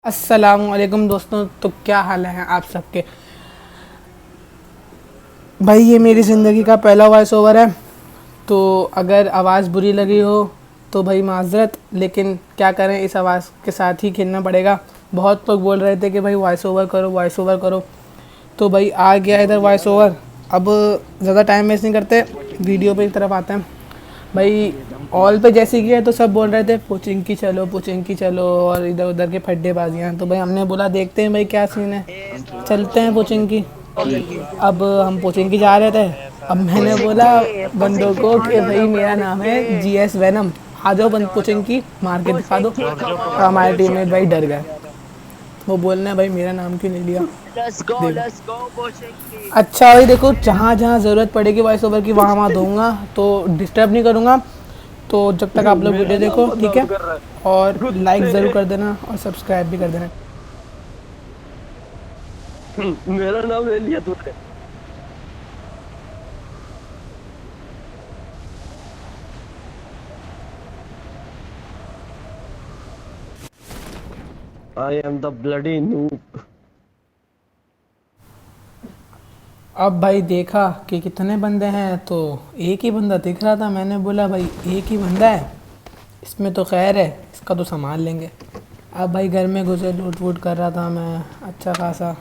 अस्सलामुअलैकुम दोस्तों। तो क्या हाल है आप सबके। भाई ये मेरी ज़िंदगी का पहला वॉइस ओवर है, तो अगर आवाज़ बुरी लगी हो तो भाई माज़रत, लेकिन क्या करें, इस आवाज़ के साथ ही खेलना पड़ेगा। बहुत लोग बोल रहे थे कि भाई वॉइस ओवर करो, वॉइस ओवर करो, तो भाई आ गया इधर वॉइस ओवर। अब ज़्यादा टाइम वेस्ट नहीं करते, वीडियो पे की तरफ आते हैं। भाई ऑल पे जैसे किया तो सब बोल रहे थे पुचिंग की चलो और इधर उधर के फड्डेबाजियाँ, तो भाई हमने बोला देखते हैं भाई क्या सीन है, चलते हैं पुचिंग की। अब हम पुचिंग की जा रहे थे। अब मैंने बोला बंदों को कि भाई मेरा नाम है GS वैनम, आ जाओ बंद पुचिंग की मार के दिखा दो। तो हमारे टीममेट भाई डर गए, वो बोलना है भाई मेरा नाम क्यों नहीं लिया। देखो अच्छा भाई, देखो जहाँ जहाँ ज़रूरत पड़ेगी वॉइस ओवर की वहाँ वहाँ दूंगा, तो डिस्टर्ब नहीं करूँगा। तो जब तक आप लोग वीडियो देखो ठीक है, और लाइक ज़रूर कर देना और सब्सक्राइब भी कर देना। मेरा नाम ले लिया तूने। I am the bloody noob। अब भाई देखा कि कितने बंदे हैं, तो एक ही बंदा दिख रहा था। मैंने बोला भाई एक ही बंदा है, इसमें तो खैर है, इसका तो संभाल लेंगे। अब भाई घर में घुसे लूट वूट कर रहा था मैं, अच्छा खासा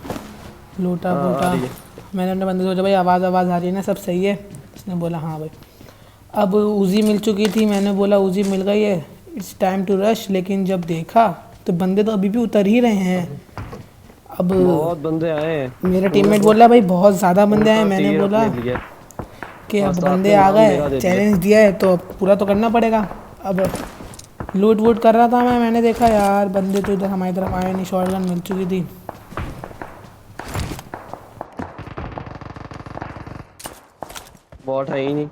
लूटा आ फूटा। रही है। मैंने अपने बंदे से सोचा भाई आवाज़ आवाज़ आ रही है ना, सब सही है। उसने बोला हाँ भाई। अब उजी मिल चुकी थी, मैंने बोला उजी मिल गई है, इट्स टाइम टू रश। लेकिन जब देखा तो बंदे तो अभी भी उतर ही रहे हैं। अब बहुत बंदे आए हैं। मेरा उन्हें टीममेट बोला भाई बहुत ज़्यादा बंदे आए। उल्टा मैंने तीर बोला अपने लिए कि और अब साथ बंदे में आ नाम गए, मेरा दे दिया। चैलेंज दिया है तो अब पूरा तो करना पड़ेगा। अब लूट वूट कर रहा था मैंने देखा यार बंदे तो इधर हमारी तरफ आए नहीं, शॉटगन मिल चुकी थी। बॉट है ही नहीं।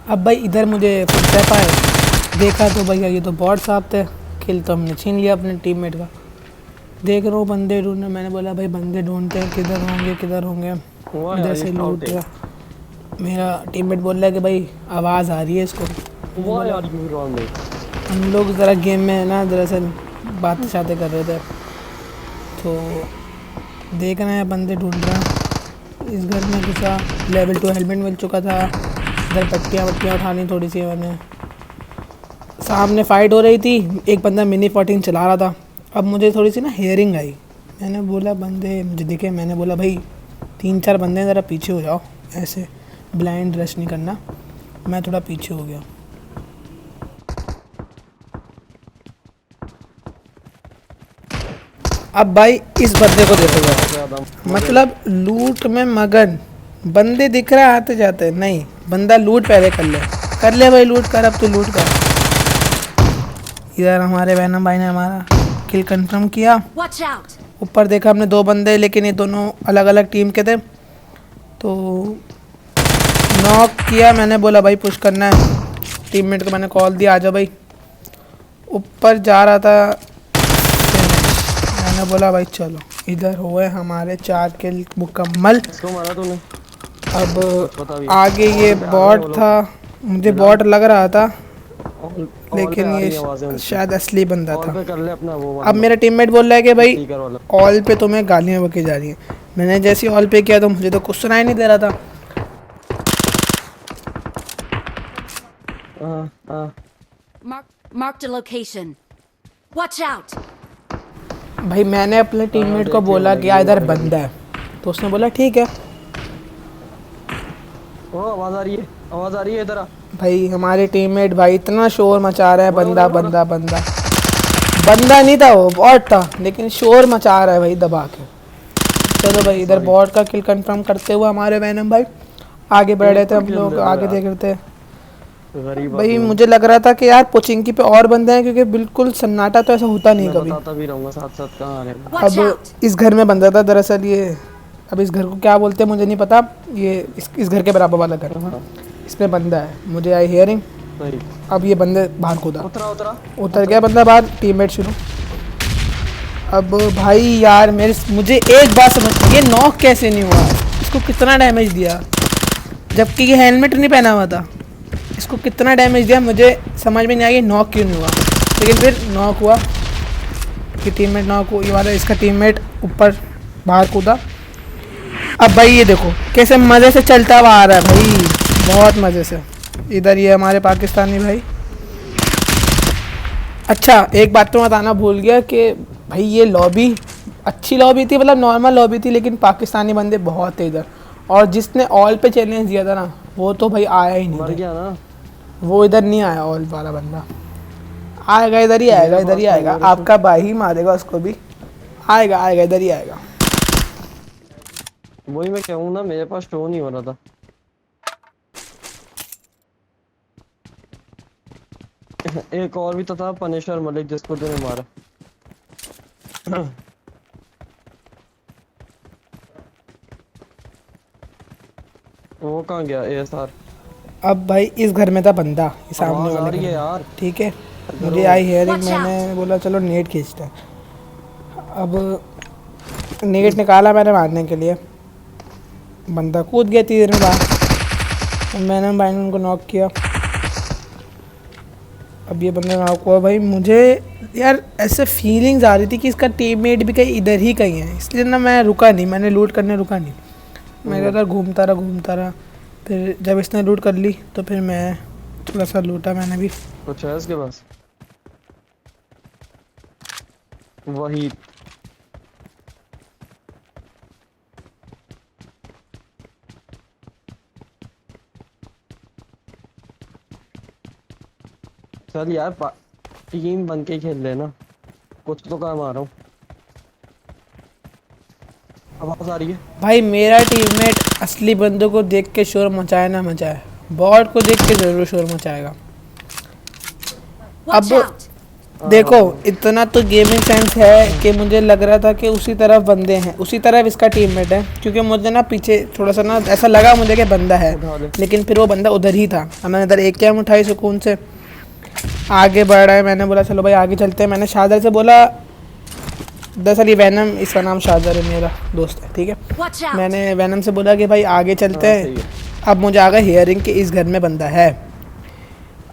अब भाई इधर मुझे फुटस्टेप आए, देखा तो भैया ये तो बॉट साहब थे। किल तो हमने छीन लिया अपने टीममेट का। देख रहा हूँ बंदे ढूंढने, मैंने बोला भाई बंदे ढूंढते हैं, किधर होंगे किधर होंगे। Why इधर are you से लूट shouting? गया। मेरा टीममेट बोल रहा है कि भाई आवाज़ आ रही है इसको। मैंने Why बोला are you running? हम लोग ज़रा गेम में है ना, दरअसल बातें शातें कर रहे थे, तो देख रहे हैं बंदे ढूंढ रहे हैं। इस घर में घुसा, लेवल 2 हेलमेट मिल चुका था। इधर पट्टियाँ वट्टियाँ उठानी थोड़ी सी मैंने। सामने फ़ाइट हो रही थी, एक बंदा मिनी 14 चला रहा था। अब मुझे थोड़ी सी ना हेयरिंग आई, मैंने बोला बंदे मुझे दिखे, मैंने बोला भाई 3-4 बंदे ज़रा पीछे हो जाओ, ऐसे ब्लाइंड रश नहीं करना। मैं थोड़ा पीछे हो गया। अब भाई इस बंदे को देखो बहुत जरा, ज्यादा मतलब लूट में मगन, बंदे दिख रहे आते जाते नहीं, बंदा लूट पहले कर ले भाई, लूट कर, अब तो लूट कर। इधर हमारे वैनम भाई ने हमारा किल कंफर्म किया। ऊपर देखा हमने 2 बंदे, लेकिन ये दोनों अलग अलग टीम के थे, तो नॉक किया। मैंने बोला भाई पुश करना है, टीममेट को मैंने कॉल दिया आजा भाई। ऊपर जा रहा था, मैंने बोला भाई चलो। इधर हुए हमारे 4 किल मुकम्मल। इसको मारा तूने। पता भी अब आगे ये ऑल पे आ गए बॉट वो लोग। था, मुझे बॉट लग रहा था, ऑल पे लेकिन आ रही ये है आवाजें उनकी। शायद असली बंदा ऑल था। पे कर ले अपना वो अब वाला मेरा टीममेट बोल रहा है कि भाई स्पीकर वाला। ऑल पे तुम्हें गालियाँ बकी जा रही हैं। मैंने जैसे ही ऑल पे किया तो मुझे तो कुछ सुनाई नहीं दे रहा था। हाँ। Marked a location. Watch out! भाई मैंने अपने टीममेट को देखिए बोला वो कि लगी इधर है। बंदा है, तो उसने बोला ठीक है। ओ आवाज आ रही है, आवाज आ रही है इधर आ। भाई हमारे टीममेट भाई इतना शोर मचा रहा है, बोला, बंदा बोला, बंदा बंदा बंदा नहीं था, वो बॉट था, लेकिन शोर मचा रहा है भाई दबा के। चलो भाई इधर बॉट का किल कंफर्म करते हुए हमारे वैनम भाई आगे बढ़ रहे थे। हम लोग आगे देख रहे थे। गरीब भाई आदमी। मुझे लग रहा था कि यार पोचिंकी पे और बंदे हैं, क्योंकि बिल्कुल सन्नाटा तो ऐसा होता नहीं मैं कभी। बताता भी रहूंगा साथ साथ कहाँ आ रहे हैं। Watch अब out! इस घर में बंदा था दरअसल ये, अब इस घर को क्या बोलते हैं मुझे नहीं पता, ये इस घर के बराबर वाला घर, हाँ, इसमें बंदा है, मुझे आई हियरिंग। सही। अब ये बंदे बाहर कूदा, उतरा उतर गया बंदा बाहर, टीममेट शुरू। अब भाई यार मुझे एक बात समझ, ये नॉक कैसे नहीं हुआ, इसको कितना डैमेज दिया। जबकि ये हेलमेट नहीं पहना हुआ था। इसको कितना डैमेज दिया मुझे समझ में नहीं आया, नॉक क्यों नहीं हुआ, लेकिन फिर नॉक हुआ। कि टीममेट नॉक हुआ, ये वाला इसका टीममेट ऊपर बाहर कूदा। अब भाई ये देखो कैसे मज़े से चलता हुआ आ रहा है भाई, बहुत मज़े से। इधर ये हमारे पाकिस्तानी भाई। अच्छा एक बात तो बताना भूल गया कि भाई ये लॉबी अच्छी लॉबी थी, मतलब नॉर्मल लॉबी थी, लेकिन पाकिस्तानी बंदे बहुत थे इधर। और जिसने ऑल पे चैलेंज दिया था ना वो तो भाई आया ही मर नहीं गया ना। था। वो इधर नहीं आया, ऑल वाला बंदा आएगा, इधर ही आएगा, मेरे इधर ही पास आएगा। तो मेरे आपका भाई ही मारेगा उसको भी, आएगा आएगा, इधर ही आएगा। वही मैं कहूँ ना, मेरे पास शो नहीं हो रहा था। एक और भी तो था, पनिशर मलिक, जिसको तूने मारा। वो कहाँ गया ASR? अब भाई इस घर में था बंदा, ये सामने आवाज आ वाले रही घर है में। यार। ठीक है, मुझे आई हेयरिंग, Watch out! मैंने बोला चलो नेट खींचते हैं। अब नेट निकाला मैंने मारने के लिए, बंदा कूद गया 30 देर में बाहर। मैंने भाई ने उनको नॉक किया। अब ये बंदा नॉक हुआ भाई। मुझे यार ऐसे फीलिंग्स आ रही थी कि इसका टीममेट भी कहीं इधर ही कहीं है, इसलिए ना मैं रुका नहीं, मैंने लूट करने रुका नहीं। मैं इधर घूमता रहा। फिर जब इसने लूट कर ली तो फिर मैं थोड़ा सा लूटा मैंने भी। कुछ है इसके पास? वही चल यार, टीम बन के खेल लेना, कुछ तो काम आ रहा हूँ। आवाज आ रही है। भाई मेरा टीममेट असली बंदों को देख के शोर मचाए ना मचाए, बॉट को देख के ज़रूर शोर मचाएगा। Watch अब out! देखो इतना तो गेमिंग सेंस है कि मुझे लग रहा था कि उसी तरफ बंदे हैं, उसी तरफ इसका टीममेट है, क्योंकि मुझे ना पीछे थोड़ा सा ना ऐसा लगा मुझे कि बंदा है, उठा ले। लेकिन फिर वो बंदा उधर ही था। अब मैंने इधर एक कैम उठाई सुकून से, आगे बढ़ रहा है। मैंने बोला चलो भाई आगे चलते हैं। मैंने शादर से बोला, दरअसल ये वैनम, इसका नाम शादर है, मेरा दोस्त है, ठीक है। Watch out! मैंने वैनम से बोला कि भाई आगे चलते हाँ, हैं। सही है। अब मुझे आ गया हियरिंग कि इस घर में बंदा है।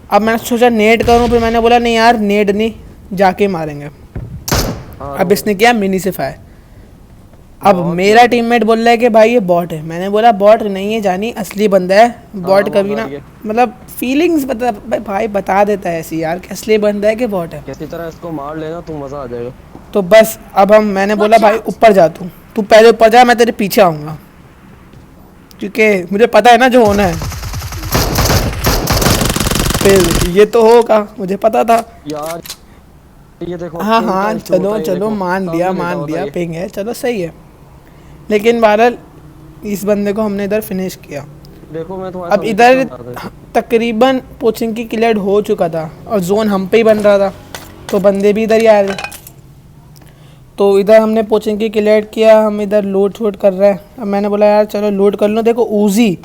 अब मैंने सोचा नेट करूं, फिर मैंने बोला नहीं यार नेट नहीं, जाके मारेंगे। अब इसने किया मिनी से फायर। अब बहुत मेरा टीममेट बोल रहा है कि भाई ये बॉट है। मैंने बोला बॉट नहीं है जानी, असली बंदा है। बॉट कभी बहुत ना, आ रही है। मतलब फीलिंग्स बता भाई बता देता है ऐसी यार कि असली बंदा है कि बॉट है। किसी तरह इसको मार लेना, तू मजा आ जाएगा। तो बस अब मैंने बोला Watch भाई out! ऊपर जा, तू पहले ऊपर जा, मैं तेरे पीछे आऊँगा, क्योंकि मुझे पता है ना जो होना है। फिर ये तो होगा, मुझे पता था। यार ये देखो, हाँ इनका हाँ issue होता है, ये चलो देखो, मान सामने लेटा लिया होता है पिंग है, चलो सही है। लेकिन बहरहाल इस बंदे को हमने इधर फिनिश किया। ये। देखो मैं तुम्हारे अब सामने इधर कितना मार देता। तकरीबन पोचिंग की क्लियर हो चुका था और जोन हम पे ही बन रहा था, तो बंदे भी इधर ही आ रहे। तो इधर हमने पोचिंग की क्लियर किया, हम इधर लूट शूट कर रहे हैं। अब मैंने बोला यार चलो लूट कर लो। देखो ऊजी,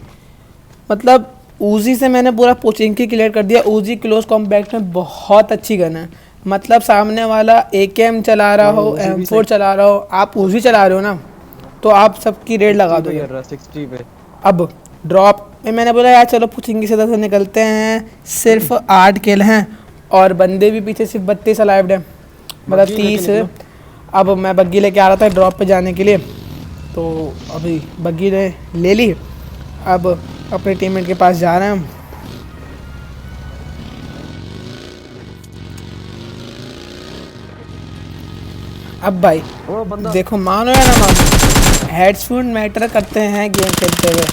मतलब ऊजी से मैंने पूरा पोचिंग की क्लियर कर दिया। ऊजी क्लोज कॉम्बैक्ट में बहुत अच्छी गन है, मतलब सामने वाला AKM चला रहा हो, ऊजी भी M4 चला रहा हो, आप ऊजी चला रहे हो ना, तो आप सबकी रेड लगा 60 पे दोगे। कर रहा है, 60 पे। अब ड्रॉप में मैंने बोला यार चलो पुचिंगी से से निकलते हैं, सिर्फ 8 किल हैं और बंदे भी पीछे सिर्फ 32 अलाइव्ड हैं, मतलब बग्गी लेके 30। निकलो। अब मैं बग्गी लेके आ रहा था ड्रॉप पे जाने के लिए, तो अभी बग्गी ने ले ली। अब अपने टीममेट के पास जा रहे हैं हम। अब भाई वो बंदा देखो, मानो या ना मानो, हेडफोन मैटर करते हैं गेम खेलते हुए।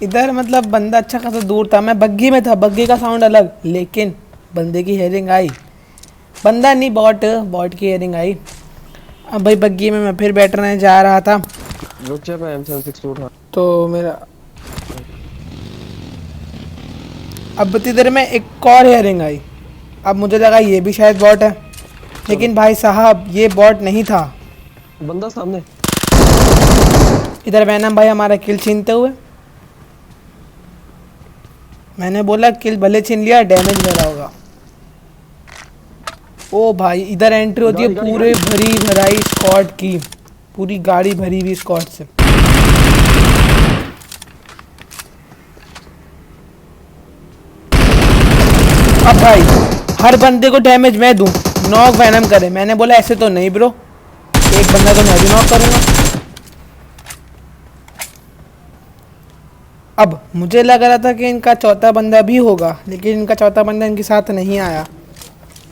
इधर मतलब बंदा अच्छा खासा दूर था, मैं बग्गी में था, बग्गी का साउंड अलग, लेकिन बंदे की हेयरिंग आई, बंदा नहीं बॉट की हेयरिंग आई। अब भाई बग्गी में मैं फिर बैठने जा रहा था, रुक जा, मैं M762 उठा। तो मेरा अब इतनी देर में एक और हेयरिंग आई। अब मुझे लगा ये भी शायद बॉट है, लेकिन भाई साहब ये बॉट नहीं था। बंदा सामने। इधर वैनम भाई हमारा किल छीनते हुए, मैंने बोला किल भले छीन लिया, डैमेज मेरा होगा। ओ भाई इधर एंट्री होती है गाड़ी, पूरे भरी भराई स्क्वाड की, पूरी गाड़ी भरी हुई स्क्वाड से। अब भाई हर बंदे को डैमेज मैं दूं, नॉक वैनम करे। मैंने बोला ऐसे तो नहीं ब्रो, एक बंदा तो मैं भी नॉक करूंगा। अब मुझे लग रहा था कि इनका चौथा बंदा भी होगा, लेकिन इनका चौथा बंदा इनके साथ नहीं आया,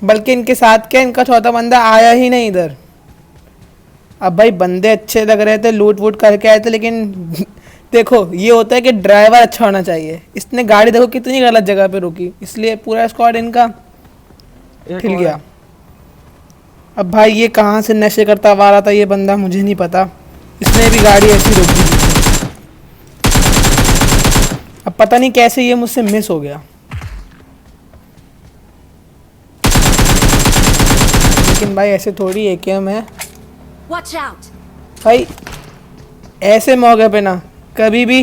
बल्कि इनके साथ क्या, इनका चौथा बंदा आया ही नहीं इधर। अब भाई बंदे अच्छे लग रहे थे, लूट वूट करके आए थे, लेकिन देखो ये होता है कि ड्राइवर अच्छा होना चाहिए। इसने गाड़ी देखो कितनी गलत जगह पे रुकी, इसलिए पूरा स्क्वाड इनका एक हिल और गया। है। अब भाई ये कहाँ से नशे करता हुआ आ रहा था ये बंदा, मुझे नहीं पता। इसने भी गाड़ी ऐसी रोक दी। अब पता नहीं कैसे ये मुझसे मिस हो गया, लेकिन भाई ऐसे थोड़ी एकेएम है Watch out! भाई। ऐसे मौके पे ना कभी भी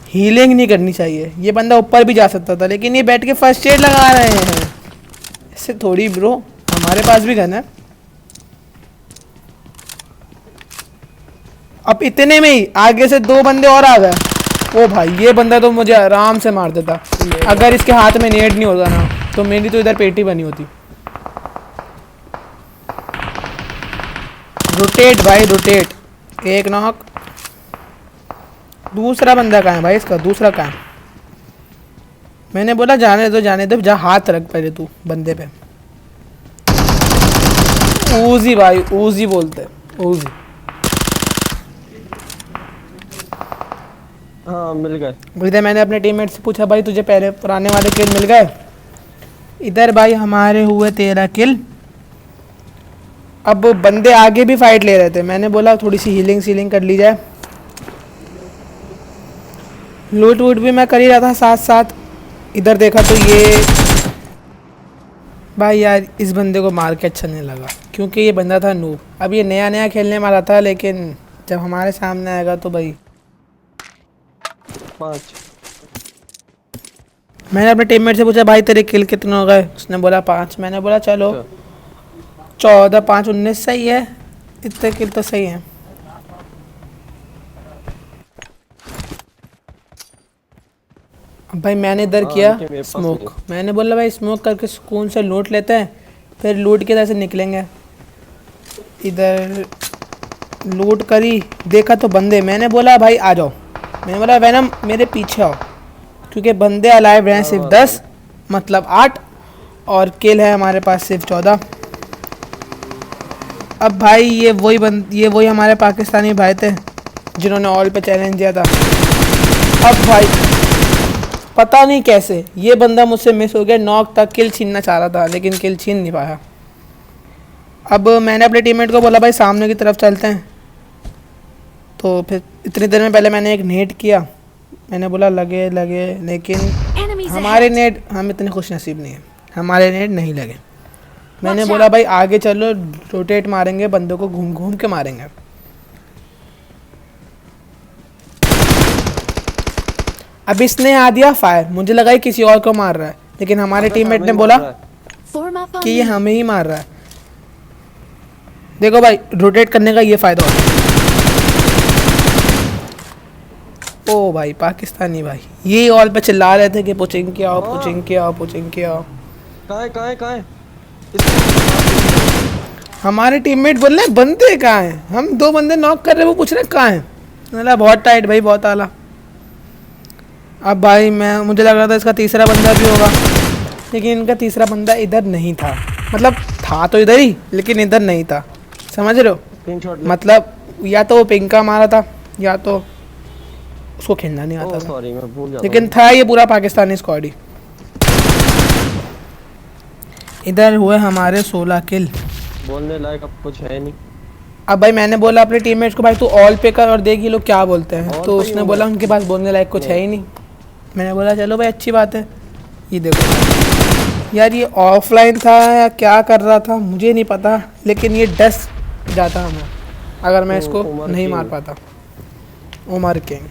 हीलिंग नहीं करनी चाहिए। ये बंदा ऊपर भी जा सकता था, लेकिन ये बैठ के फर्स्ट एड लगा रहे हैं। ऐसे थोड़ी ब्रो, हमारे पास भी गन है। अब इतने में ही आगे से दो बंदे और आ गए। ओ भाई ये बंदा तो मुझे आराम से मार देता, अगर इसके हाथ में नेट नहीं होता ना, तो मेरी तो इधर पेटी बनी होती। रोटेट भाई रोटेट, एक नॉक। दूसरा बंदा कहाँ है भाई इसका, दूसरा कहाँ है? मैंने बोला जाने दो जाने दो, जा हाथ रख पहले तू बंदे पे। ऊजी भाई, ऊजी बोलते हैं, ऊजी। हाँ मिल गए। इधर मैंने अपने टीममेट से पूछा भाई तुझे पहले पुराने वाले किल मिल गए? इधर भाई हमारे हुए 13 किल। अब बंदे आगे भी फाइट ले रहे थे, मैंने बोला थोड़ी सी हीलिंग सीलिंग कर ली जाए। लूट वूट भी मैं कर ही रहा था साथ साथ। इधर देखा तो ये भाई यार इस बंदे को मार के अच्छा नहीं लगा, क्योंकि ये बंदा था नूब। अब ये नया नया खेलने वाला था, लेकिन जब हमारे सामने आएगा तो भाई। 5 मैंने अपने टीममेट से पूछा भाई तेरे किल कितने हो गए? उसने बोला 5। मैंने बोला चलो 14 5 19 सही है, इतने किल तो सही है। अब भाई मैंने इधर हाँ, किया इनके मेरे पास स्मोक। नहीं मैंने बोला भाई स्मोक करके सुकून से लूट लेते हैं, फिर लूट के तरह से निकलेंगे। इधर लूट करी, देखा तो बंदे। मैंने बोला भाई आ जाओ, मैंने बोला वैनम मेरे पीछे आओ, क्योंकि बंदे अलाइव हैं सिर्फ 10 मतलब 8, और किल है हमारे पास सिर्फ 14। अब भाई ये वही हमारे पाकिस्तानी भाई थे जिन्होंने ऑल पे चैलेंज दिया था। अब भाई पता नहीं कैसे ये बंदा मुझसे मिस हो गया, नॉक तक किल छीनना चाह रहा था, लेकिन किल छीन नहीं पाया। अब मैंने अपने टीममेट को बोला भाई सामने की तरफ चलते हैं, तो फिर इतनी देर में पहले मैंने एक नेट किया। मैंने बोला लगे लगे, लेकिन Enemies हमारे ahead! नेट, हम इतने खुश नसीब नहीं है, हमारे नेट नहीं लगे। मैंने Watch बोला out! भाई आगे चलो, रोटेट मारेंगे, बंदों को घूम घूम के मारेंगे। अब इसने आ दिया फायर, मुझे लगा ये किसी और को मार रहा है, लेकिन हमारे टीममेट ने बोला Form up on कि ये me! हमें ही मार रहा है। देखो भाई रोटेट करने का ये फायदा होता है। ओ भाई पाकिस्तानी भाई ये ऑल पे चिल्ला रहे थे कि पुचिंग के आओ, पुचिंग के आओ, पुचिंग के आओ। कहाँ है? हमारे टीममेट बोल रहे हैं बंदे कहाँ हैं, हम 2 बंदे नॉक कर रहे हैं, वो पूछ रहे हैं कहाँ हैं। मैंने बहुत टाइट भाई, बहुत आला। अब भाई मुझे लग रहा था इसका तीसरा बंदा भी होगा, लेकिन इनका तीसरा बंदा इधर नहीं था। मतलब था तो इधर ही, लेकिन इधर नहीं था, समझ रहे हो? पिंक शॉट मतलब या तो वो पिंका मारा था, या तो उसको खेलना नहीं आता था, सॉरी मैं भूल जाता लेकिन था ये पूरा पाकिस्तानी स्क्वाड ही। इधर हुए हमारे 16 किल। बोलने लायक अब कुछ है नहीं। अब भाई मैंने बोला अपने टीममेट्स को भाई तू ऑल पे कर और देख ये लोग क्या बोलते हैं, All तो पे ही उसने हूँ बोला मैं। उनके पास बोलने लायक कुछ है ही नहीं। मैंने बोला चलो भाई अच्छी बात है। ये देखो यार ये ऑफलाइन था या क्या कर रहा था मुझे नहीं पता, लेकिन ये डस जाता हमें अगर मैं इसको उमर नहीं किंग। मार पाता। उमर किंग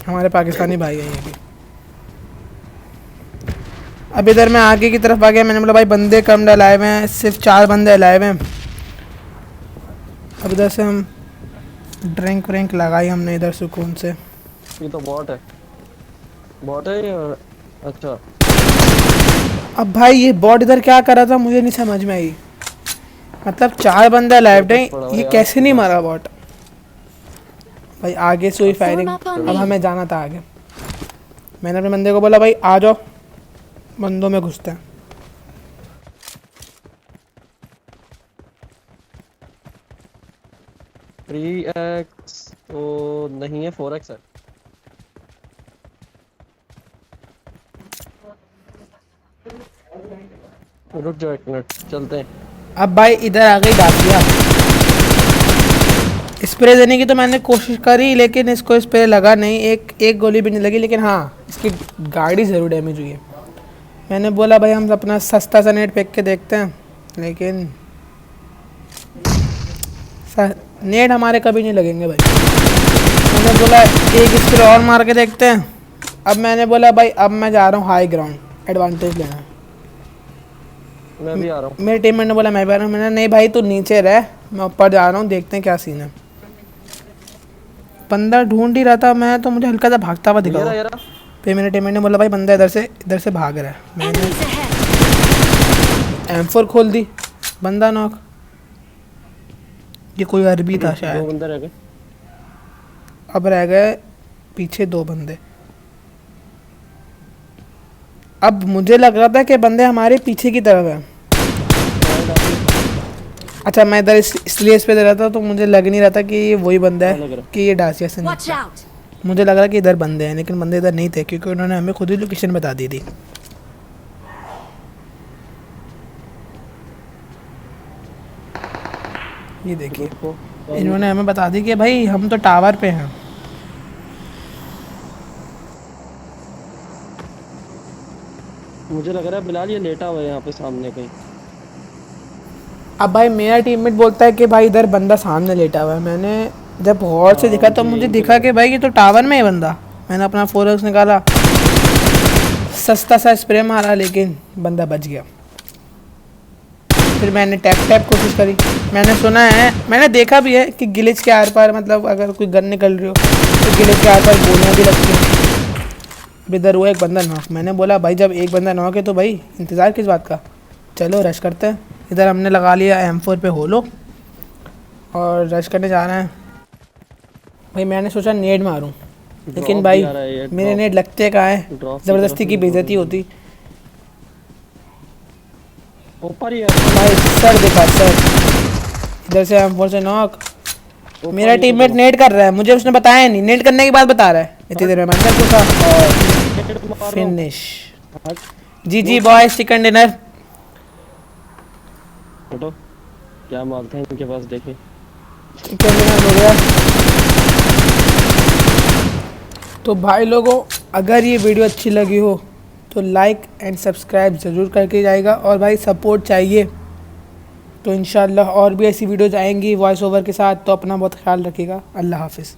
हमारे पाकिस्तानी भाई हैं ये भी। अब इधर मैं आगे की तरफ आ गया, मैंने बोला भाई बंदे कम अलाइव हैं, सिर्फ 4 बंदे अलाइव हैं। अब इधर से हम ड्रिंक व्रिंक लगाई हमने इधर सुकून से। ये तो बॉट है या अच्छा अब भाई ये बॉट इधर क्या कर रहा था मुझे नहीं समझ में आई। मतलब 4 बंदा लाइव है, पड़ा हुआ ये यार कैसे नहीं उसके मारा बॉट। भाई आगे से हुई फायरिंग, Form up on अब me. हमें जाना था आगे। मैंने अपने बंदे को बोला भाई आ जाओ, बंदों में घुसते हैं। 3x तो नहीं है, 4x है। रुक जाओ 1 मिनट, चलते हैं। अब भाई इधर आ गई डाकिया। स्प्रे देने की तो मैंने कोशिश करी लेकिन इसको स्प्रे लगा नहीं, एक गोली भी नहीं लगी। लेकिन हाँ इसकी गाड़ी ज़रूर डैमेज हुई है। मैंने बोला भाई हम अपना सस्ता सा नेट फेंक के देखते हैं, लेकिन नेट हमारे कभी नहीं लगेंगे भाई। मैंने बोला एक स्प्रे और मार के देखते हैं। अब मैंने बोला भाई अब मैं जा रहा हूँ हाई ग्राउंड, एडवांटेज लेना है। मैं भी आ रहा हूँ। मेरे टीममेट ने बोला मैं भी आ रहा हूँ। मैंने नहीं भाई तू नीचे रह, मैं ऊपर जा रहा हूँ, देखते हैं क्या सीन है। बंदा ढूंढ ही रहा था मैं, तो मुझे हल्का सा भागता हुआ दिखा। ये रहा। फिर मेरे टीममेट ने बोला भाई बंदा इधर से भाग रहा है। मैंने Enemies ahead. M4 खोल दी, बंदा नॉक। ये कोई अरबी था 2 शायद। बंदे रह गए। अब रह गए पीछे 2 बंदे। अब मुझे लग रहा था कि बंदे हमारे पीछे की तरफ है। अच्छा मैं इधर इसलिए इस पे दे रहा था तो मुझे लग नहीं रहा था कि ये वही बंदा लग है रहा। कि ये डासिया से Watch निकला। out. मुझे लग रहा कि इधर बंदे हैं, लेकिन बंदे इधर नहीं थे क्योंकि उन्होंने हमें खुद ही लोकेशन बता दी थी। ये देखिए रुको, इन्होंने हमें बता दी कि भाई हम तो टावर पे हैं। मुझे लग रहा है बिलाल ये लेटा हुआ है यहाँ पे सामने कहीं। अब भाई मेरा टीममेट बोलता है कि भाई इधर बंदा सामने लेटा हुआ है। मैंने जब गौर से देखा तो मुझे दिखा कि भाई ये तो टावर में है बंदा। मैंने अपना 4x निकाला, सस्ता सा स्प्रे मारा, लेकिन बंदा बच गया। फिर मैंने टैप कोशिश करी। मैंने सुना है, मैंने देखा भी है कि गिलिच के आर पार, मतलब अगर कोई गन निकल रही हो तो गिलिच के आर पार गोलियाँ भी लगती हैं। अब इधर हुआ एक बंदा नॉक। मैंने बोला भाई जब एक बंदा नॉक है तो भाई इंतज़ार किस बात का, चलो रश करते हैं। इधर हमने लगा लिया M4 पे होलो और रश करने जा रहे हैं। भाई मैंने सोचा नेट मारूं, लेकिन Drop भाई भी आ रहा है ये, मेरे drop। नेट लगते कहाँ हैं, ड्रॉप की ज़बरदस्ती तरफ की से बेइज्जती होती। ऊपर ही है। भाई सर देखा सर, इधर से M4 से नॉक। ऊपर मेरा ही तो टीममेट देखो। नेट कर रहा है, मुझे उसने बताया नहीं, नेट करने के बाद बता रहा है। इतनी देर में मैं अंदर घुसा और हेड मार रहा हूँ। फिनिश। हट, जी बॉयज, चिकन डिनर। हटो। क्या मारते हैं इनके पास, देखें। चिकन डिनर हो गया। तो भाई लोगों अगर ये वीडियो अच्छी लगी हो तो लाइक एंड सब्सक्राइब ज़रूर करके जाएगा, और भाई सपोर्ट चाहिए तो इंशाल्लाह और भी ऐसी वीडियोज़ आएंगी वॉइस ओवर के साथ। तो अपना बहुत ख्याल रखिएगा। अल्लाह हाफिज़।